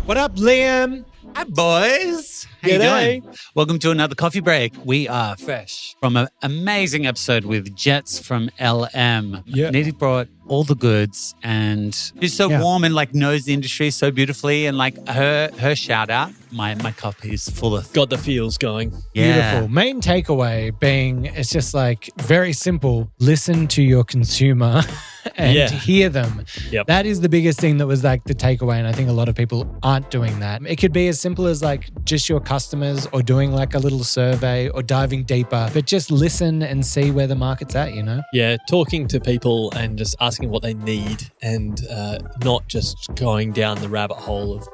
What up, Liam? Hi, boys. How you doing? Welcome to another coffee break. We are fresh from an amazing episode with Jets from LM. Yeah. Nidhi brought all the goods and she's so warm and like knows the industry so beautifully. And like her shout out, my cup is full of... Got the feels going. Yeah. Beautiful. Main takeaway being it's just like very simple. Listen to your consumer and hear them. Yep. That is the biggest thing that was like the takeaway. And I think a lot of people aren't doing that. It could be as simple as like just your customers or doing like a little survey or diving deeper, but just listen and see where the market's at, you know? Yeah, talking to people and just asking what they need and not just going down the rabbit hole of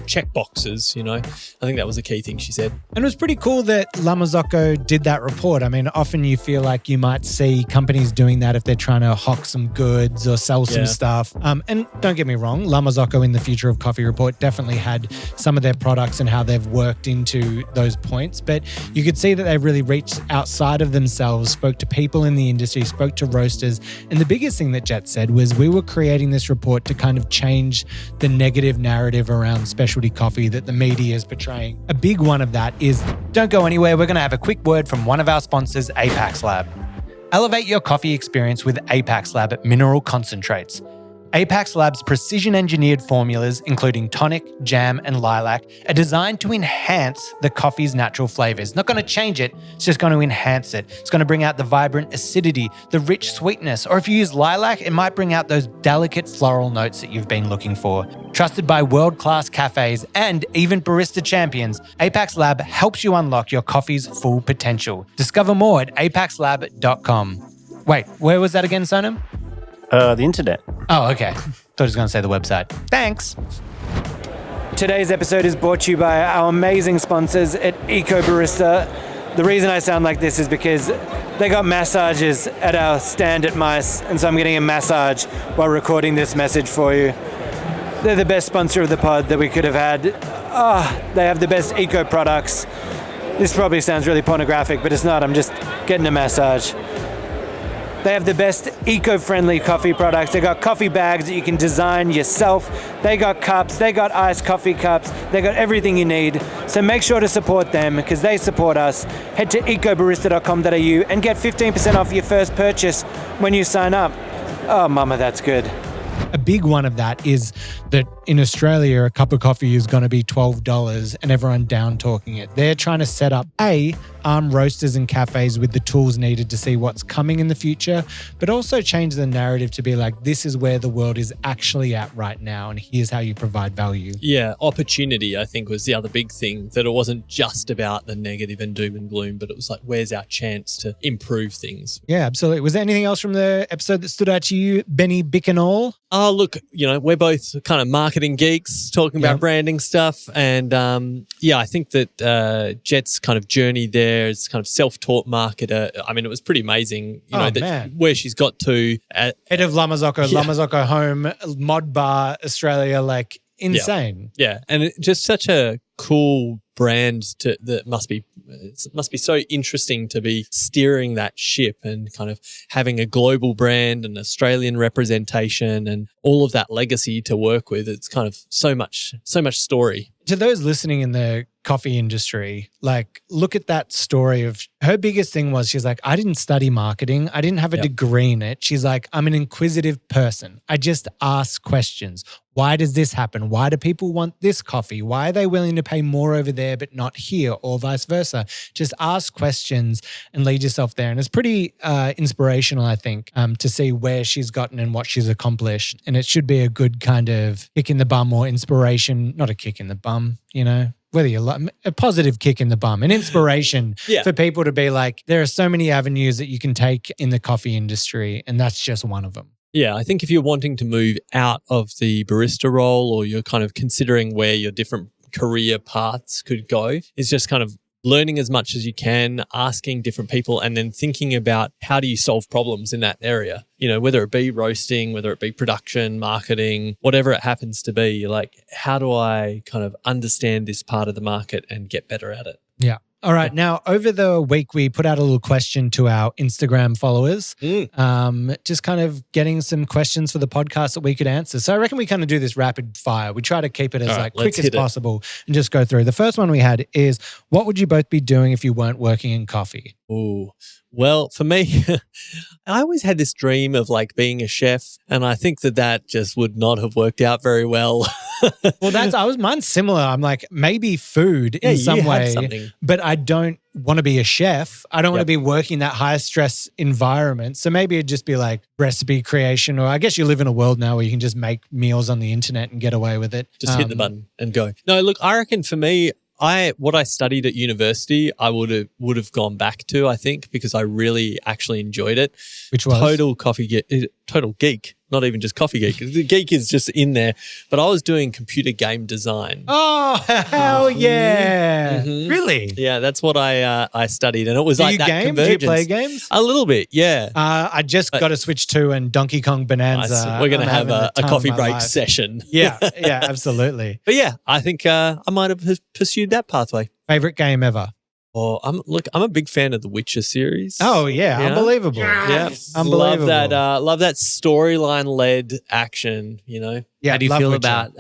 check boxes, you know? I think that was a key thing she said. And it was pretty cool that Marzocco did that report. I mean, often you feel like you might see companies doing that if they're trying to hawk some goods or sell some stuff. And don't get me wrong, Marzocco in the Future of Coffee report definitely had some of their products and how they've worked into those points. But you could see that they really reached outside of themselves, spoke to people in the industry, spoke to roasters. And the biggest thing that Jet said was we were creating this report to kind of change the negative narrative around specialty coffee that the media is portraying. A big one of that is, don't go anywhere, we're going to have a quick word from one of our sponsors, Apex Lab. Elevate your coffee experience with Apex Lab mineral concentrates. Apex Lab's precision-engineered formulas, including tonic, jam, and lilac, are designed to enhance the coffee's natural flavors. Not going to change it, it's just going to enhance it. It's going to bring out the vibrant acidity, the rich sweetness, or if you use lilac, it might bring out those delicate floral notes that you've been looking for. Trusted by world-class cafes and even barista champions, Apex Lab helps you unlock your coffee's full potential. Discover more at apexlab.com. Wait, where was that again, Sonam? The internet. Oh, okay. Thought I was going to say the website. Thanks. Today's episode is brought to you by our amazing sponsors at Eco Barista. The reason I sound like this is because they got massages at our stand at Mice, and so I'm getting a massage while recording this message for you. They're the best sponsor of the pod that we could have had. They have the best eco products. This probably sounds really pornographic, but it's not. I'm just getting a massage. They have the best eco-friendly coffee products. They got coffee bags that you can design yourself. They got cups. They got iced coffee cups. They got everything you need. So make sure to support them because they support us. Head to ecobarista.com.au and get 15% off your first purchase when you sign up. Oh, mama, that's good. A big one of that is that in Australia, a cup of coffee is going to be $12 and everyone down talking it. They're trying to set up arm roasters and cafes with the tools needed to see what's coming in the future, but also change the narrative to be like, this is where the world is actually at right now and here's how you provide value. Yeah, opportunity, I think, was the other big thing, that it wasn't just about the negative and doom and gloom, but it was like, where's our chance to improve things? Yeah, absolutely. Was there anything else from the episode that stood out to you, Benny Bicknall? Oh, look, you know, we're both kind of marketing geeks talking about branding stuff. And I think that Jet's kind of journey there is kind of self-taught marketer. I mean, it was pretty amazing, where she's got to. Head of Marzocco Home, Mod Bar, Australia, like insane. Yeah. And just such a cool brand that must be so interesting to be steering that ship and kind of having a global brand and Australian representation and all of that legacy to work with. It's kind of so much story. To those listening in the coffee industry, like, look at that story of her biggest thing was she's like, I didn't study marketing. I didn't have a degree in it. She's like, I'm an inquisitive person. I just ask questions. Why does this happen? Why do people want this coffee? Why are they willing to pay more over there but not here, or vice versa? Just ask questions and lead yourself there. And it's pretty inspirational, I think, to see where she's gotten and what she's accomplished. And it should be a good kind of kick in the bum or inspiration, not a kick in the bum, you know? Whether you like a positive kick in the bum, an inspiration for people to be like, there are so many avenues that you can take in the coffee industry, and that's just one of them. Yeah, I think if you're wanting to move out of the barista role, or you're kind of considering where your different career paths could go, is just kind of learning as much as you can, asking different people, and then thinking about how do you solve problems in that area. You know, whether it be roasting, whether it be production, marketing, whatever it happens to be, like, how do I kind of understand this part of the market and get better at it? Yeah. All right. Now, over the week, we put out a little question to our Instagram followers, just kind of getting some questions for the podcast that we could answer. So I reckon we kind of do this rapid fire. We try to keep it as quick as possible and just go through. The first one we had is, what would you both be doing if you weren't working in coffee? Ooh. Well, for me, I always had this dream of like being a chef, and I think that just would not have worked out very well. Well, mine's similar. I'm like, maybe food in some way, but I don't want to be a chef. I don't want to be working that high stress environment. So maybe it'd just be like recipe creation, or I guess you live in a world now where you can just make meals on the internet and get away with it. Just hit the button and go. No, look, I reckon for me, what I studied at university, I would have gone back to, I think, because I really actually enjoyed it. Which was? Total geek. Not even just coffee geek. The geek is just in there. But I was doing computer game design. Oh, hell yeah. Mm-hmm. Really? Yeah, that's what I studied. And it was like that convergence. Do you play games? A little bit, yeah. I just got a Switch 2 and Donkey Kong Bonanza. We're going to have a coffee break session. Yeah, absolutely. But yeah, I think I might have pursued that pathway. Favorite game ever? Oh, I'm a big fan of the Witcher series. Oh yeah, unbelievable! Yes. Yeah, unbelievable. Love that storyline-led action. You know. Yeah. How do you feel about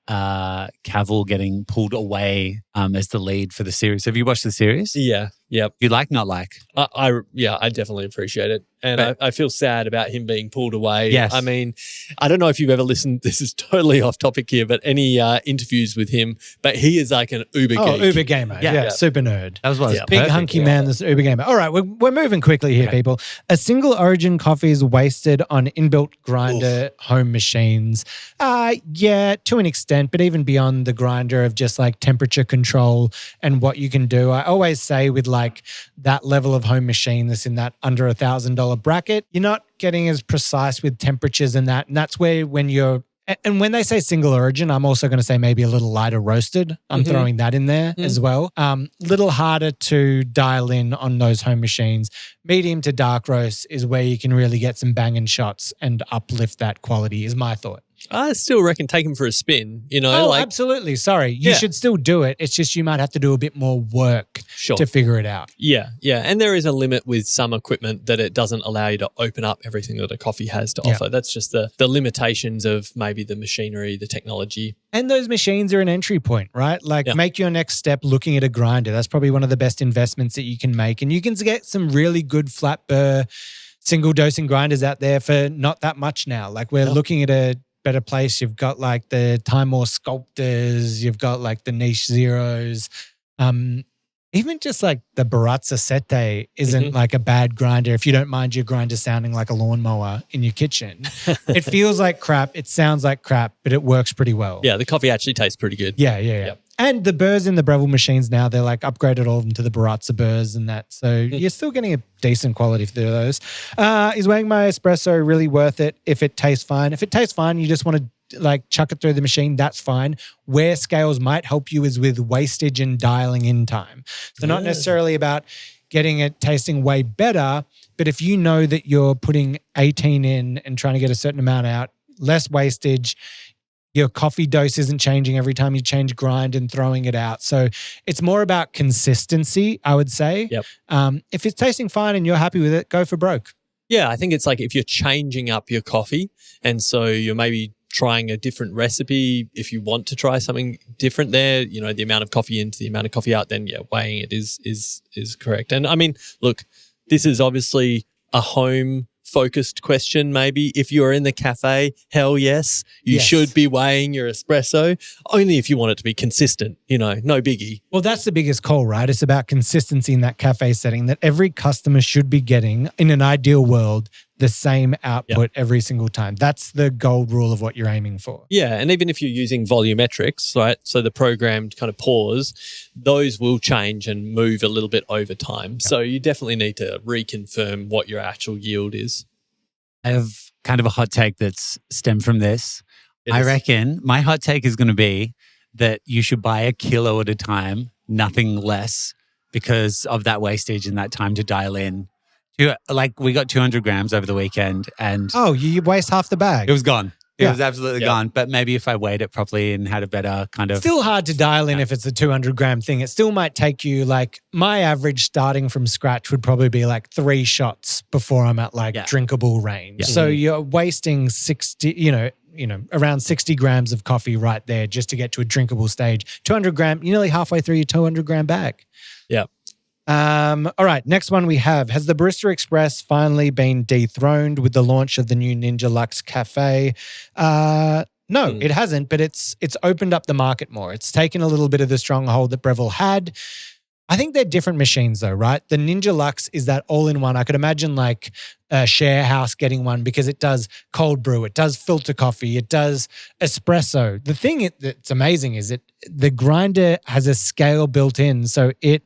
Cavill getting pulled away as the lead for the series? Have you watched the series? Yeah. Yep. You like, not like? I definitely appreciate it. And I feel sad about him being pulled away. Yes. I mean, I don't know if you've ever listened, this is totally off topic here, but any interviews with him, but he is like an uber geek. Uber gamer. Yeah. Super nerd. That was what big hunky man, this uber gamer. All right, we're moving quickly here, people. A single origin coffee is wasted on inbuilt grinder home machines. To an extent, but even beyond the grinder of just like temperature control and what you can do. I always say with like that level of home machine that's in that under $1,000 bracket, you're not getting as precise with temperatures and that. And that's where when they say single origin, I'm also going to say maybe a little lighter roasted. I'm throwing that in there as well. Little harder to dial in on those home machines. Medium to dark roast is where you can really get some banging shots and uplift that quality is my thought. I still reckon take him for a spin, you know. Oh, absolutely. Sorry. You should still do it. It's just you might have to do a bit more work to figure it out. Yeah. And there is a limit with some equipment that it doesn't allow you to open up everything that a coffee has to offer. That's just the limitations of maybe the machinery, the technology. And those machines are an entry point, right? Like make your next step looking at a grinder. That's probably one of the best investments that you can make. And you can get some really good flat burr single dosing grinders out there for not that much now. Like we're looking at a better place. You've got like the Timor Sculptors, you've got like the Niche Zeros. Even just like the Barazza Sette isn't like a bad grinder if you don't mind your grinder sounding like a lawnmower in your kitchen. It feels like crap, it sounds like crap, but it works pretty well. Yeah, the coffee actually tastes pretty good. Yeah. Yep. And the burrs in the Breville machines now, they're like upgraded all of them to the Barazza burrs and that. So you're still getting a decent quality for those. Is weighing my espresso really worth it if it tastes fine? If it tastes fine, you just want to like chuck it through the machine, that's fine. Where scales might help you is with wastage and dialing in time. So not necessarily about getting it tasting way better, but if you know that you're putting 18 in and trying to get a certain amount out, less wastage, your coffee dose isn't changing every time you change grind and throwing it out. So it's more about consistency, I would say. Yep. If it's tasting fine and you're happy with it, go for broke. Yeah, I think it's like if you're changing up your coffee and so you're maybe trying a different recipe, if you want to try something different there, you know, the amount of coffee into the amount of coffee out, then weighing it is correct. And I mean, look, this is obviously a home focused question. Maybe if you're in the cafe, hell yes, you should be weighing your espresso, only if you want it to be consistent, you know, no biggie. Well, that's the biggest call, right? It's about consistency in that cafe setting, that every customer should be getting, in an ideal world, the same output every single time. That's the gold rule of what you're aiming for. Yeah, and even if you're using volumetrics, right, so the programmed kind of pours, those will change and move a little bit over time. So you definitely need to reconfirm what your actual yield is. I have kind of a hot take that's stemmed from this. I reckon my hot take is going to be that you should buy a kilo at a time, nothing less, because of that wastage and that time to dial in. Like we got 200 grams over the weekend and... Oh, you waste half the bag. It was gone. It was absolutely gone. But maybe if I weighed it properly and had a better kind of... Still hard to dial in if it's a 200 gram thing. It still might take you like my average starting from scratch would probably be like 3 shots before I'm at like drinkable range. So you're wasting 60, around 60 grams of coffee right there just to get to a drinkable stage. 200 gram, you're nearly halfway through your 200 gram bag. Yeah. All right, next one we have. Has the Barista Express finally been dethroned with the launch of the new Ninja Luxe Cafe? No, it hasn't, but it's opened up the market more. It's taken a little bit of the stronghold that Breville had. I think they're different machines though, right? The Ninja Luxe is that all-in-one. I could imagine like a share house getting one because it does cold brew, it does filter coffee, it does espresso. The thing that's amazing is the grinder has a scale built in, so it...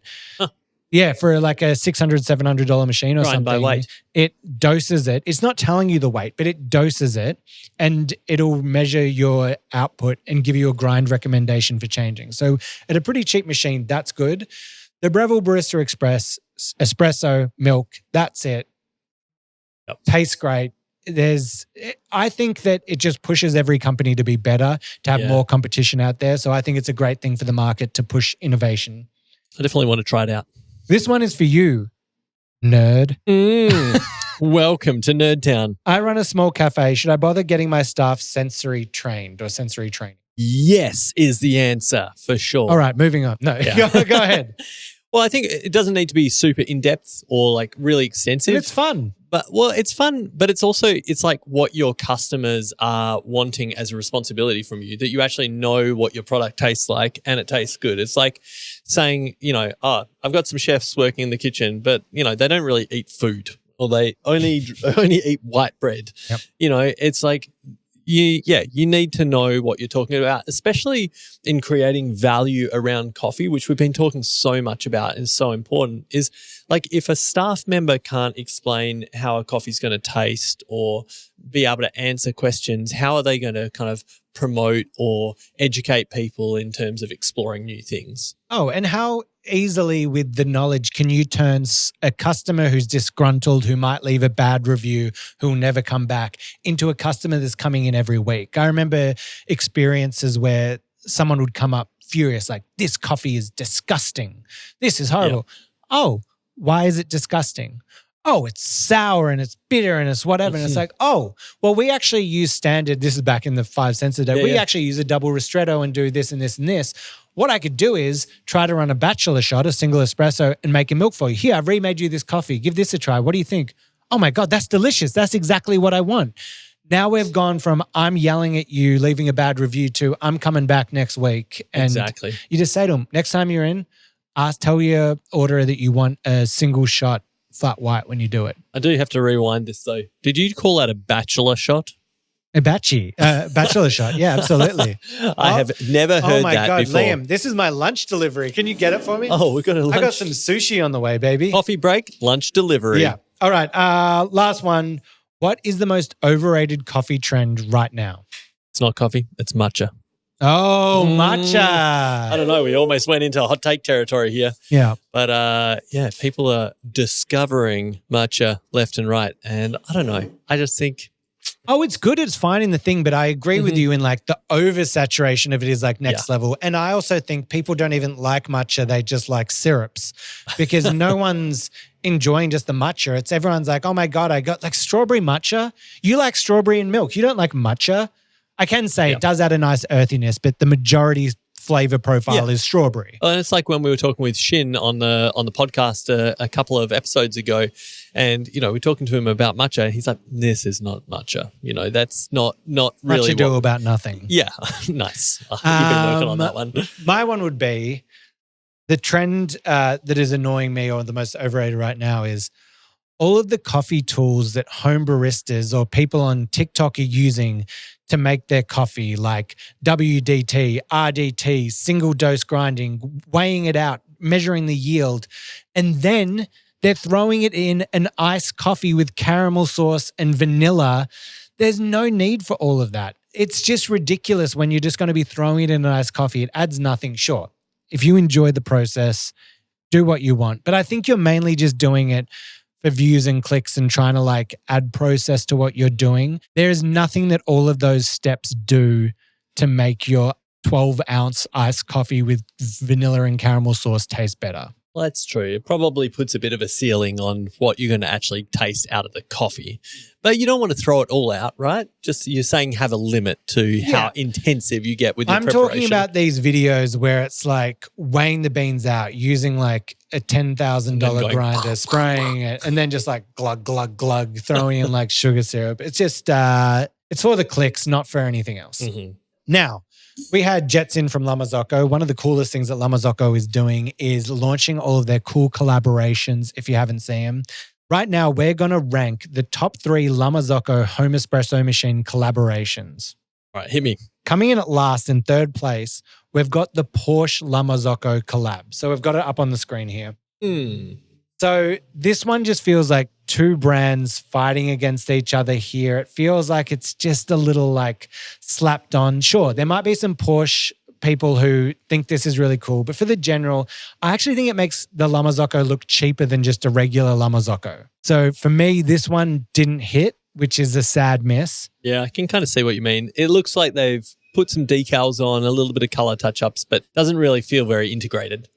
Yeah, for like a $600, $700 machine or something. By weight. It doses it. It's not telling you the weight, but it doses it and it'll measure your output and give you a grind recommendation for changing. So at a pretty cheap machine, that's good. The Breville Barista Express, espresso, milk, that's it. Yep. Tastes great. I think that it just pushes every company to be better, to have more competition out there. So I think it's a great thing for the market to push innovation. I definitely want to try it out. This one is for you, nerd. Welcome to Nerd Town. I run a small cafe. Should I bother getting my staff sensory trained or sensory training? Yes is the answer for sure. All right, moving on. No, go ahead. Well, I think it doesn't need to be super in-depth or like really extensive. And it's fun. But it's fun, but it's like what your customers are wanting as a responsibility from you, that you actually know what your product tastes like and it tastes good. It's like saying, I've got some chefs working in the kitchen, but they don't really eat food, or they only eat white bread. Yep. It's like you need to know what you're talking about, especially in creating value around coffee, which we've been talking so much about and is so important. Is like if a staff member can't explain how a coffee's going to taste or be able to answer questions, how are they going to kind of promote or educate people in terms of exploring new things? Oh, and how easily with the knowledge can you turn a customer who's disgruntled, who might leave a bad review, who will never come back, into a customer that's coming in every week? I remember experiences where someone would come up furious, like, this coffee is disgusting. This is horrible. Yeah. Oh, why is it disgusting? Oh, it's sour and it's bitter and it's whatever. And it's like, oh, well, we actually use standard. This is back in the 5 cents a day. We actually use a double ristretto and do this and this and this. What I could do is try to run a bachelor shot, a single espresso, and make a milk for you. Here, I've remade you this coffee. Give this a try. What do you think? Oh my God, that's delicious. That's exactly what I want. Now we've gone from I'm yelling at you, leaving a bad review, to I'm coming back next week. And exactly. You just say to them, next time you're in, tell your order that you want a single shot flat white when you do it. I do have to rewind this though. Did you call that a bachelor shot? A bachelor shot. Yeah, absolutely. I have never heard that before. Oh my God, Liam, this is my lunch delivery. Can you get it for me? Oh, we've got a lunch. I got some sushi on the way, baby. Coffee break, lunch delivery. Yeah. All right. Last one. What is the most overrated coffee trend right now? It's not coffee. It's matcha. Oh, matcha. I don't know. We almost went into hot take territory here. Yeah. But people are discovering matcha left and right. And I don't know. I just think... Oh, it's good. It's finding the thing, but I agree with you in like the oversaturation of it is like next level. And I also think people don't even like matcha. They just like syrups because no one's enjoying just the matcha. It's everyone's like, oh my God, I got like strawberry matcha. You like strawberry and milk. You don't like matcha. I can say it does add a nice earthiness, but the majority flavor profile is strawberry. Well, and it's like when we were talking with Shin on the podcast a couple of episodes ago, and we're talking to him about matcha. He's like, "This is not matcha. That's not really matcha do about nothing." Yeah, nice. You've been working on that one. My one would be the trend that is annoying me, or the most overrated right now, is all of the coffee tools that home baristas or people on TikTok are using to make their coffee, like WDT, RDT, single dose grinding, weighing it out, measuring the yield. And then they're throwing it in an iced coffee with caramel sauce and vanilla. There's no need for all of that. It's just ridiculous when you're just going to be throwing it in an iced coffee. It adds nothing. Sure, if you enjoy the process, do what you want. But I think you're mainly just doing it for views and clicks and trying to like add process to what you're doing, there is nothing that all of those steps do to make your 12-ounce iced coffee with vanilla and caramel sauce taste better. Well, that's true. It probably puts a bit of a ceiling on what you're going to actually taste out of the coffee. But you don't want to throw it all out, right? Just you're saying have a limit to how intensive you get with your preparation. I'm talking about these videos where it's like weighing the beans out, using like a $10,000 grinder, spraying it, and then just like glug, glug, glug, throwing in like sugar syrup. It's just, it's for the clicks, not for anything else. Mm-hmm. Now, we had Jets in from La Marzocco. One of the coolest things that La Marzocco is doing is launching all of their cool collaborations, if you haven't seen them. Right now, we're going to rank the top 3 La Marzocco home espresso machine collaborations. All right, hit me. Coming in at last in third place, we've got the Porsche La Marzocco collab. So we've got it up on the screen here. So this one just feels like 2 brands fighting against each other here. It feels like it's just a little like slapped on. Sure, there might be some Porsche people who think this is really cool, but for the general, I actually think it makes the La Marzocco look cheaper than just a regular La Marzocco. So for me, this one didn't hit, which is a sad miss. Yeah, I can kind of see what you mean. It looks like they've put some decals on, a little bit of color touch-ups, but doesn't really feel very integrated.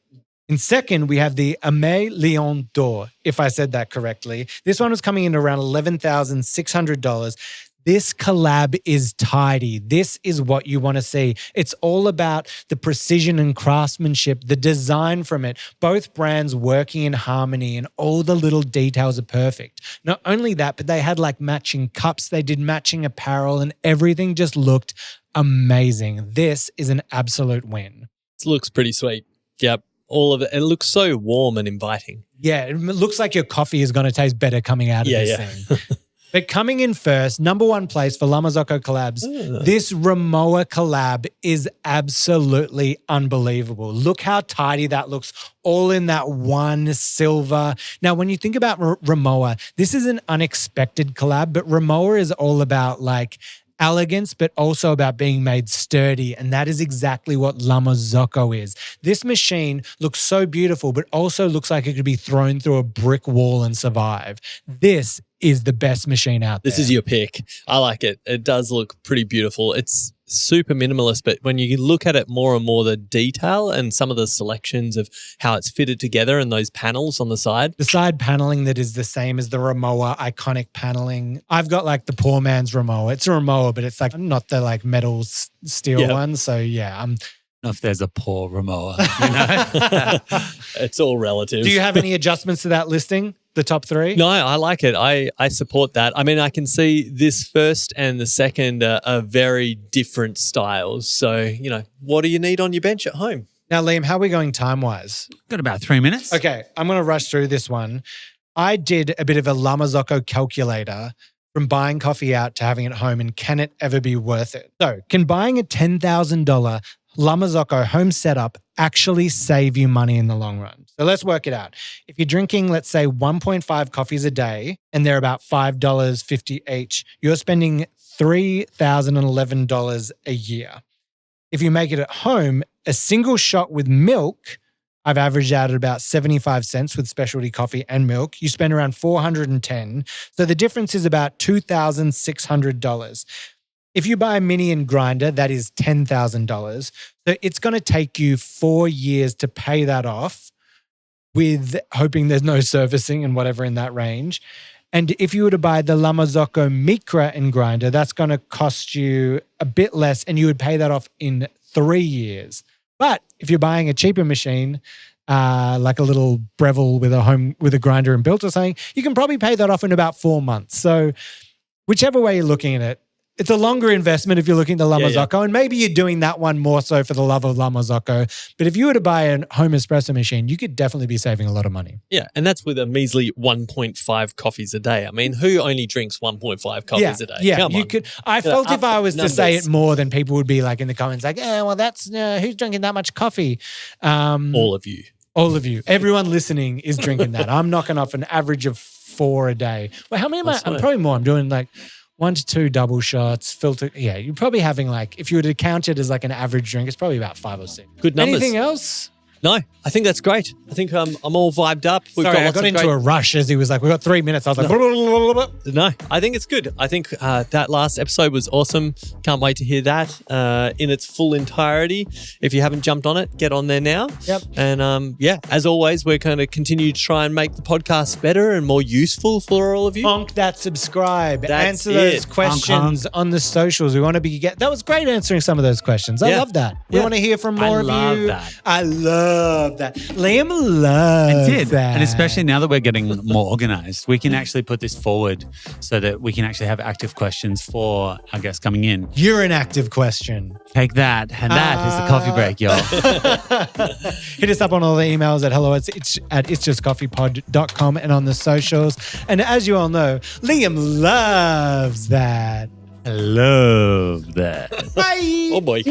In second, we have the Aimé Lion d'Or, if I said that correctly. This one was coming in around $11,600. This collab is tidy. This is what you want to see. It's all about the precision and craftsmanship, the design from it, both brands working in harmony, and all the little details are perfect. Not only that, but they had like matching cups, they did matching apparel, and everything just looked amazing. This is an absolute win. It looks pretty sweet. Yep. All of it. It looks so warm and inviting. Yeah, it looks like your coffee is going to taste better coming out of this thing. But coming in first, number 1 place for La Marzocco collabs, this Rimowa collab is absolutely unbelievable. Look how tidy that looks, all in that one silver. Now, when you think about Rimowa, this is an unexpected collab, but Rimowa is all about like elegance, but also about being made sturdy. And that is exactly what La Marzocco is. This machine looks so beautiful, but also looks like it could be thrown through a brick wall and survive. This is the best machine out there. This is your pick. I like it. It does look pretty beautiful. It's super minimalist, but when you look at it more and more, the detail and some of the selections of how it's fitted together and those panels on the side. The side paneling that is the same as the Rimowa iconic paneling. I've got like the poor man's Rimowa. It's a Rimowa, but it's like not the like metal steel one. So yeah, I'm know if there's a poor Rimowa. You know? It's all relative. Do you have any adjustments to that listing, the top 3? No, I like it. I support that. I mean, I can see this first and the second are very different styles. So, you know, what do you need on your bench at home? Now, Liam, how are we going time-wise? Got about 3 minutes. Okay, I'm going to rush through this one. I did a bit of a La Marzocco calculator from buying coffee out to having it home, and can it ever be worth it? So, can buying a $10,000 La Marzocco home setup actually save you money in the long run? So let's work it out. If you're drinking, let's say 1.5 coffees a day, and they're about $5.50 each, you're spending $3,011 a year. If you make it at home, a single shot with milk, I've averaged out at about 75 cents with specialty coffee and milk. You spend around $410. So the difference is about $2,600. If you buy a mini and grinder, that is $10,000. So it's going to take you 4 years to pay that off, with hoping there's no servicing and whatever in that range. And if you were to buy the La Marzocco Micra and grinder, that's going to cost you a bit less, and you would pay that off in 3 years. But if you're buying a cheaper machine, like a little Breville with a grinder and built or something, you can probably pay that off in about 4 months. So whichever way you're looking at it, it's a longer investment if you're looking at the La Marzocco, and maybe you're doing that one more so for the love of La Marzocco. But if you were to buy a home espresso machine, you could definitely be saving a lot of money. Yeah, and that's with a measly 1.5 coffees a day. I mean, who only drinks 1.5 coffees a day? Yeah, Come you on. could. I felt if I was numbers. to say it more, then people would be like in the comments like, well, that's who's drinking that much coffee? All of you. All of you. Everyone listening is drinking that. I'm knocking off an average of 4 a day. Well, how many am I? I'm probably more. I'm doing like 1 to 2 double shots, filter. Yeah, you're probably having like, if you were to count it as like an average drink, it's probably about 5 or 6. Good numbers. Anything else? No, I think that's great. I think I'm all vibed up. I got into a rush as he was like, we've got 3 minutes. I was like, blah, blah, blah, blah, blah. No, I think it's good. I think that last episode was awesome. Can't wait to hear that in its full entirety. If you haven't jumped on it, get on there now. Yep. And as always, we're going to continue to try and make the podcast better and more useful for all of you. Honk that subscribe. That's Answer those it. questions on the socials. We want to be that was great answering some of those questions. I love that. We want to hear from more of you. I love that. I love that. Liam loves that. And especially now that we're getting more organized, we can actually put this forward so that we can actually have active questions for our guests coming in. You're an active question. Take that. And that is the coffee break, y'all. Hit us up on all the emails at hello at itsjustcoffeepod.com and on the socials. And as you all know, Liam loves that. I love that. Bye. Oh boy.